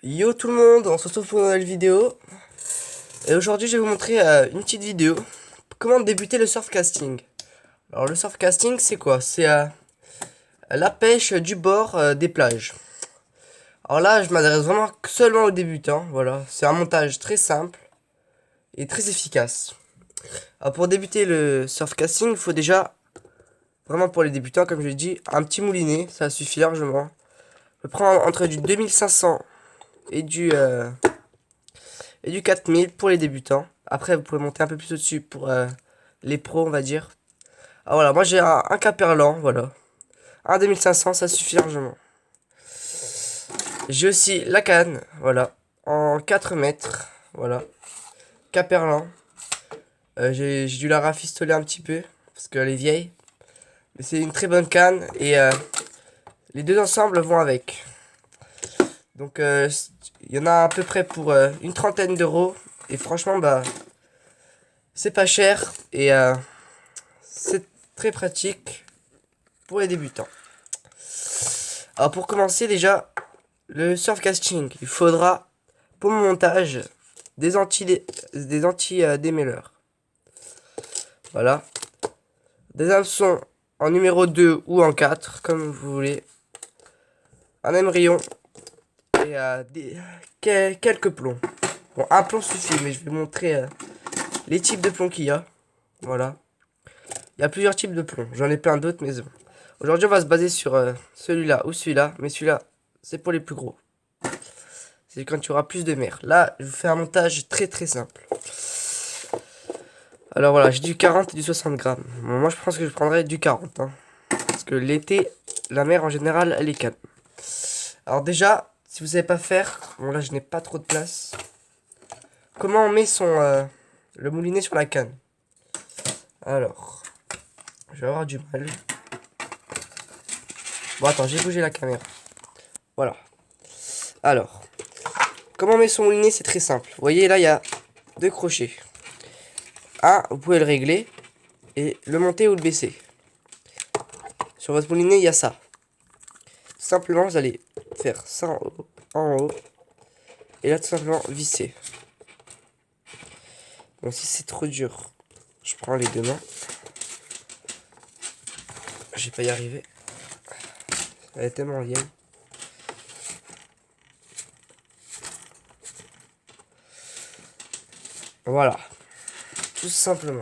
Yo tout le monde, on se retrouve pour une nouvelle vidéo. Et aujourd'hui je vais vous montrer une petite vidéo. Comment débuter le surfcasting. Alors le surfcasting c'est quoi? C'est la pêche du bord des plages. Alors là je m'adresse vraiment seulement aux débutants. Voilà, c'est un montage très simple et très efficace. Alors pour débuter le surfcasting il faut déjà, vraiment pour les débutants comme je l'ai dit, un petit moulinet. Ça suffit largement. On peut prendre entre du 2500 et du 4000 pour les débutants. Après, vous pouvez monter un peu plus au-dessus pour les pros, on va dire. Ah voilà, moi j'ai un Caperlan, voilà. Un 2500, ça suffit largement. J'ai aussi la canne, voilà. En 4 mètres, voilà. Caperlan. J'ai dû la rafistoler un petit peu, parce qu'elle est vieille. Mais c'est une très bonne canne, et les deux ensembles vont avec. Donc, il y en a à peu près pour une trentaine d'euros. Et franchement, bah, c'est pas cher, et c'est très pratique pour les débutants. Alors pour commencer déjà, le surfcasting, il faudra pour mon montage des anti démêleurs. Voilà. Des hameçons en numéro 2 ou en 4, comme vous voulez. Un émerillon et quelques plombs. Bon, un plomb suffit, mais je vais montrer les types de plombs qu'il y a. Voilà. Il y a plusieurs types de plombs. J'en ai plein d'autres, mais bon. Aujourd'hui, on va se baser sur celui-là ou celui-là. Mais celui-là, c'est pour les plus gros. C'est quand tu auras plus de mer. Là, je vous fais un montage très très simple. Alors voilà, j'ai du 40 et du 60 grammes. Bon, moi, je pense que je prendrai du 40. Hein, parce que l'été, la mer en général, elle est calme. Alors déjà, si vous savez pas faire... Bon, là, je n'ai pas trop de place. Comment on met le moulinet sur la canne? Alors, je vais avoir du mal. Bon, attends, j'ai bougé la caméra. Voilà. Alors, comment on met son moulinet? C'est très simple. Vous voyez, là, il y a deux crochets. Un, vous pouvez le régler et le monter ou le baisser. Sur votre moulinet, il y a ça. Tout simplement, vous allez faire ça en haut. Et là, tout simplement, visser. Bon, si c'est trop dur, je prends les deux mains. Je vais pas y arriver. Elle est tellement vieille. Voilà. Tout simplement.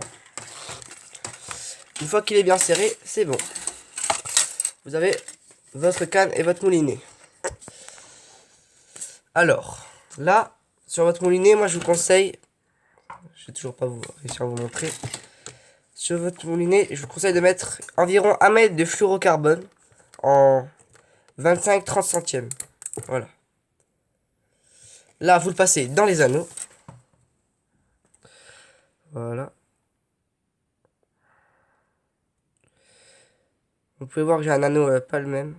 Une fois qu'il est bien serré, c'est bon. Vous avez votre canne et votre moulinet. Alors, là, sur votre moulinet, moi je vous conseille... Je vais toujours pas réussir à vous montrer. Sur votre moulinet, je vous conseille de mettre environ 1 mètre de fluorocarbone en 25-30 centièmes. Voilà. Là, vous le passez dans les anneaux. Voilà. Vous pouvez voir que j'ai un anneau pas le même.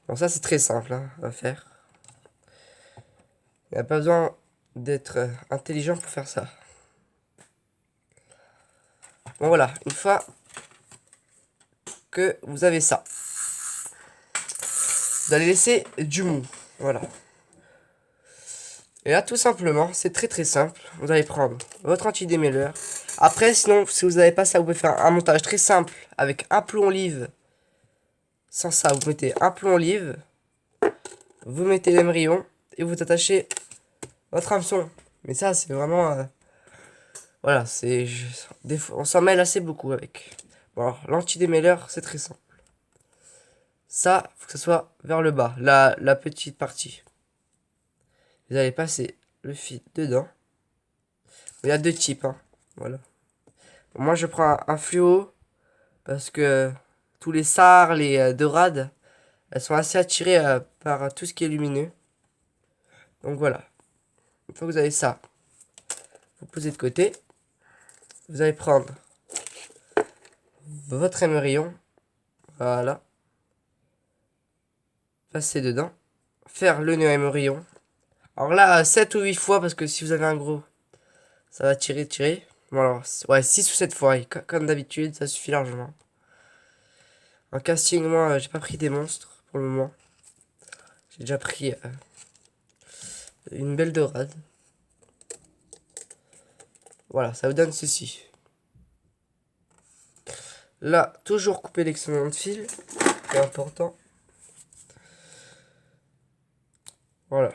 Bon, ça c'est très simple hein, à faire. Il n'y a pas besoin d'être intelligent pour faire ça. Bon voilà, une fois que vous avez ça, vous allez laisser du mou. Voilà. Et là, tout simplement, c'est très très simple. Vous allez prendre votre anti-démêleur. Après, sinon, si vous n'avez pas ça, vous pouvez faire un montage très simple avec un plomb olive. Sans ça, vous mettez un plomb olive. Vous mettez l'émerillon et vous attachez votre hameçon. Mais ça, c'est vraiment... voilà, c'est... On s'en mêle assez beaucoup avec. Bon, alors, l'anti-démêleur, c'est très simple. Ça, faut que ce soit vers le bas, la petite partie. Vous allez passer le fil dedans. Il y a deux types, hein. Voilà. Bon, moi, je prends un fluo parce que tous les sards, les dorades, elles sont assez attirées par tout ce qui est lumineux. Donc voilà. Une fois que vous avez ça, vous posez de côté. Vous allez prendre votre émerillon. Voilà. Passer dedans. Faire le nœud émerillon. Alors là, 7 ou 8 fois, parce que si vous avez un gros, ça va tirer. Bon alors, ouais, 6 ou 7 fois, comme d'habitude, ça suffit largement. En casting, moi, j'ai pas pris des monstres pour le moment. J'ai déjà pris une belle dorade. Voilà, ça vous donne ceci. Là, toujours couper l'excédent de fil. C'est important. Voilà.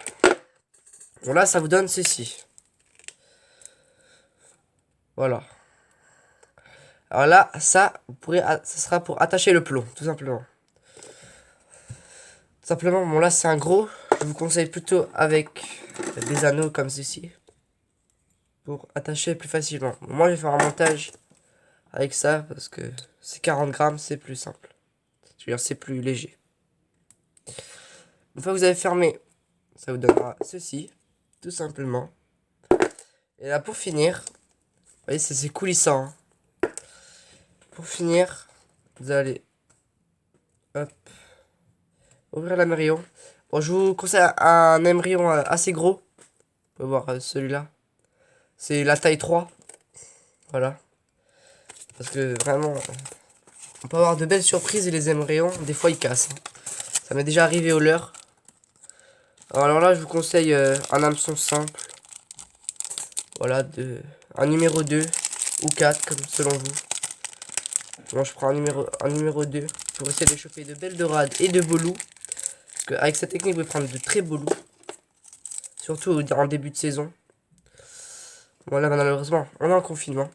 Bon, là, ça vous donne ceci. Voilà. Alors là, ça, vous pourrez, ça sera pour attacher le plomb, tout simplement. Tout simplement, bon là, c'est un gros. Je vous conseille plutôt avec des anneaux comme ceci. Pour attacher plus facilement. Moi, je vais faire un montage avec ça parce que c'est 40 grammes, c'est plus simple. Je veux dire, c'est plus léger. Une fois que vous avez fermé, ça vous donnera ceci, tout simplement. Et là, pour finir, vous voyez, c'est coulissant. Hein. Pour finir, vous allez, hop, ouvrir l'amérion. Bon, je vous conseille un émerillon assez gros. Vous pouvez voir celui-là. C'est la taille 3. Voilà. Parce que vraiment, on peut avoir de belles surprises et les émerillons, des fois ils cassent. Hein. Ça m'est déjà arrivé au leurre. Alors là, je vous conseille un hameçon simple. Voilà, un numéro 2 ou 4, comme selon vous. Moi, je prends un numéro 2 pour essayer de choper de belles dorades et de beaux loups. Parce qu'avec cette technique, vous pouvez prendre de très beaux loups. Surtout en début de saison. Voilà, malheureusement, on est en confinement.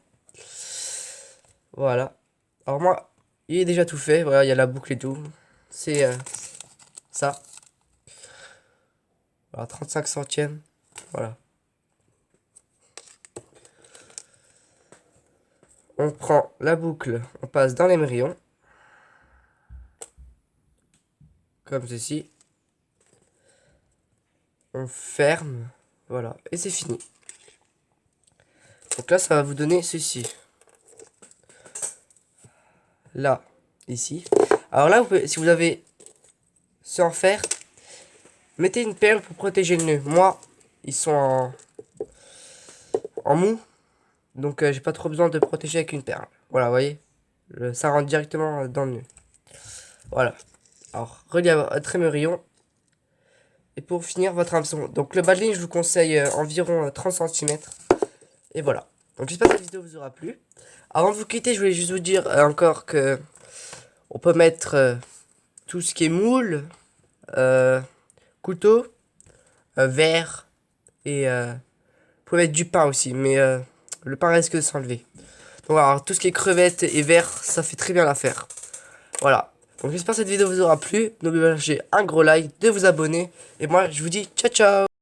Voilà. Alors moi, il est déjà tout fait. Voilà, il y a la boucle et tout. C'est ça. Voilà, 35 centièmes. Voilà. On prend la boucle, on passe dans l'émerillon. Comme ceci. On ferme. Voilà. Et c'est fini. Donc là, ça va vous donner ceci. Là, ici. Alors là, si vous avez ce en fer, mettez une perle pour protéger le nœud. Moi, ils sont en mou. Donc j'ai pas trop besoin de protéger avec une perle. Voilà, vous voyez. Ça rentre directement dans le nœud. Voilà. Alors, reliez à votre émerillon. Et pour finir, votre hameçon. Donc le bas je vous conseille environ 30 cm. Et voilà. Donc j'espère que cette vidéo vous aura plu. Avant de vous quitter, je voulais juste vous dire encore que on peut mettre tout ce qui est moule, couteau, verre et vous pouvez mettre du pain aussi, mais le pain risque de s'enlever. Donc alors, tout ce qui est crevettes et verre, ça fait très bien l'affaire. Voilà. Donc j'espère que cette vidéo vous aura plu. N'oubliez pas de lâcher un gros like, de vous abonner. Et moi je vous dis ciao ciao.